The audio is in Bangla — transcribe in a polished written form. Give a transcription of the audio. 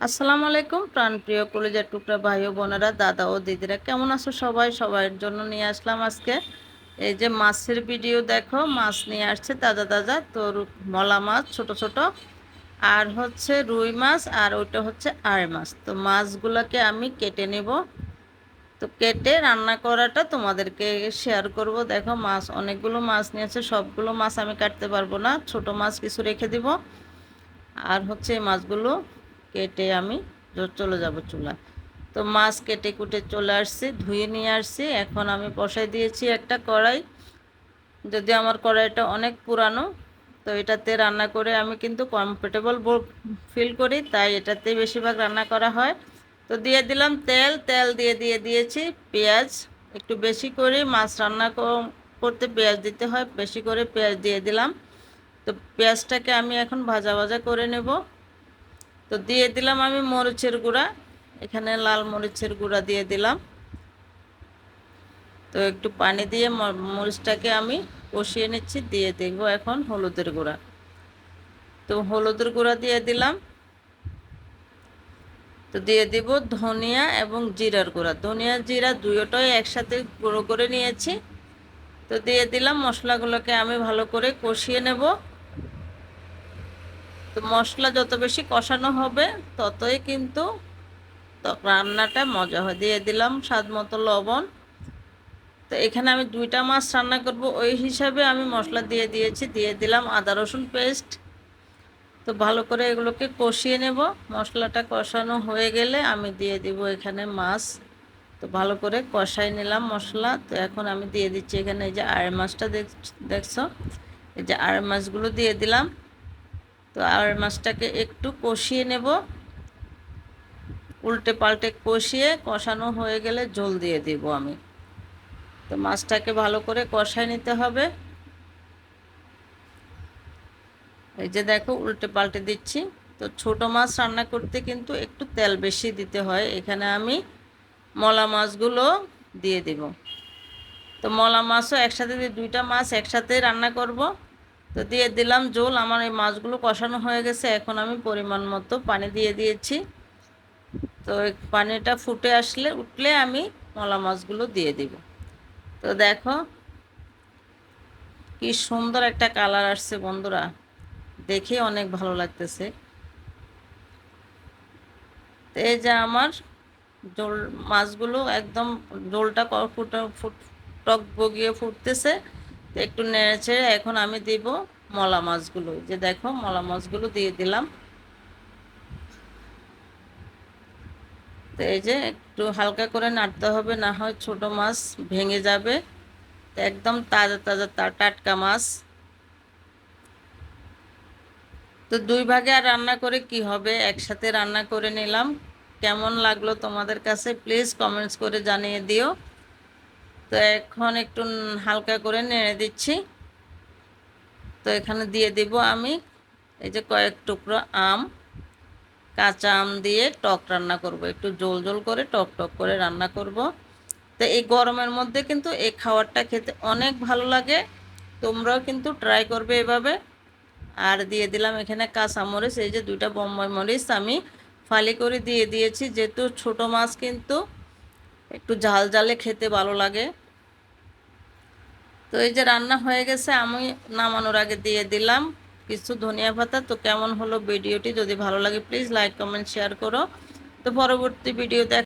আসসালামু আলাইকুম প্রাণপ্রিয় কলিজার টুকরা ভাই ও বোনেরা, দাদা ও দিদিরা, কেমন আছো সবাই? সবার জন্য নিয়ে আসলাম আজকে এই যে মাছের ভিডিও। দেখো, মাছ নিয়ে আসছে তাজা তাজা। তো মলা মাছ ছোট ছোট, আর হচ্ছে রুই মাছ, আর ওইটা হচ্ছে আড় মাছ। তো মাছগুলোকে আমি কেটে নেব। তো কেটে রান্না করাটা তোমাদেরকে শেয়ার করব। দেখো, মাছ অনেকগুলো মাছ নিয়েছে, সবগুলো মাছ আমি কাটতে পারবো না, ছোট মাছ কিছু রেখে দিব। আর হচ্ছে এই মাছগুলো কেটে আমি চলে যাব চুলায়। তো মাছ কেটে কুটে চলে আসছি, ধুয়ে নিয়ে আসছি। এখন আমি বসাই দিয়েছি একটা কড়াই। যদি আমার কড়াইটা অনেক পুরানো, তো এটাতে রান্না করে আমি কিন্তু কমফোর্টেবল ফিল করি, তাই এটাতে বেশিরভাগ রান্না করা হয়। তো দিয়ে দিলাম তেল। তেল দিয়ে দিয়েছি পেঁয়াজ। একটু বেশি করে মাছ রান্না করতে পেঁয়াজ দিতে হয়, বেশি করে পেঁয়াজ দিয়ে দিলাম। তো পেঁয়াজটাকে আমি এখন ভাজা ভাজা করে নেব। তো দিয়ে দিলাম আমি মরিচের গুঁড়া, এখানে লাল মরিচের গুঁড়া দিয়ে দিলাম। তো একটু পানি দিয়ে মরিচটাকে আমি কষিয়ে নিচ্ছি। দিয়ে দেবো এখন হলুদের গুঁড়া। তো হলুদের গুঁড়া দিয়ে দিলাম। তো দিয়ে দিব ধনিয়া এবং জিরার গুঁড়া। ধনিয়া জিরা দুটোই একসাথে গুঁড়ো করে নিয়েছি। তো দিয়ে দিলাম। মশলাগুলোকে আমি ভালো করে কষিয়ে নেব। তো মশলা যত বেশি কষানো হবে, ততই কিন্তু রান্নাটা মজা হয়। দিয়ে দিলাম স্বাদ মতো লবণ। তো এখানে আমি 2টা মাছ রান্না করব, ওই হিসাবে আমি মশলা দিয়ে দিয়েছি। দিয়ে দিলাম আদা রসুন পেস্ট। তো ভালো করে এগুলোকে কষিয়ে নেব। মশলাটা কষানো হয়ে গেলে আমি দিয়ে দিব এখানে মাছ। তো ভালো করে কষাই নিলাম মশলা। তো এখন আমি দিয়ে দিচ্ছি এখানে এই যে আড় মাছটা দেখছো, এই যে আড় মাছগুলো দিয়ে দিলাম। তো আড় মাছটাকে একটু কষিয়ে নেব, উল্টে পাল্টে কষিয়ে কষানো হয়ে গেলে ঝোল দিয়ে দিব আমি। তো মাছটাকে ভালো করে কষাই নিতে হবে। এই যে দেখো, উল্টে পাল্টে দিচ্ছি। তো ছোট মাছ রান্না করতে কিন্তু একটু তেল বেশি দিতে হয়। এখানে আমি মলা মাছগুলো দিয়ে দিব। তো মলা মাছও একসাথে দিয়ে 2টা মাছ একসাথে রান্না করব। তো দিয়ে দিলাম ঝোল। আমার এই মাছগুলো কষানো হয়ে গেছে, এখন আমি পরিমাণ মতো পানি দিয়ে দিয়েছি। তো পানিটা ফুটে উঠলে আমি মলা মাছগুলো দিয়ে দিব। তো দেখো কি সুন্দর একটা কালার আসছে বন্ধুরা, দেখে অনেক ভালো লাগতেছে। তো এই যে আমার ঝোল মাছগুলো একদম ঝোলটা টক বগিয়ে ফুটতেছে। তো একটু নেড়ে ছেড়ে এখন আমি দিব মলা মাছগুলো। যে দেখো, মলা মাছগুলো দিয়ে দিলাম। তো এই যে একটু হালকা করে নাড়তে হবে, না হয় ছোট মাছ ভেঙে যাবে। তো একদম তাজা তাজা টাটকা মাছ। তো 2 ভাগে আর রান্না করে কি হবে, একসাথে রান্না করে নিলাম। কেমন লাগলো তোমাদের কাছে প্লিজ কমেন্টস করে জানিয়ে দিও। তো এখন একটু হালকা করে নেড়ে দিচ্ছি। তো এখানে দিয়ে দিব আমি এই যে কয়েক টুকরো আম, কাঁচা আম দিয়ে টক রান্না করব, একটু ঝোল ঝোল করে টক টক করে রান্না করব। তো এই গরমের মধ্যে কিন্তু এই খাবারটা খেতে অনেক ভালো লাগে। তোমরাও কিন্তু ট্রাই করবে এভাবে। আর দিয়ে দিলাম এখানে কাঁচা মরিচ, এই যে 2টা বোম্বাই মরিচ আমি ফালি করে দিয়ে দিয়েছি, যেহেতু ছোট মাছ কিন্তু একটু ঝাল ঝালে খেতে ভালো লাগে। তো এই যে রান্না হয়ে গেছে, আমি নামানোর আগে দিয়ে দিলাম কিছু ধনিয়া পাতা। তো কেমন হলো ভিডিওটি? যদি ভালো লাগে প্লিজ লাইক কমেন্ট শেয়ার করো। তো পরবর্তী ভিডিও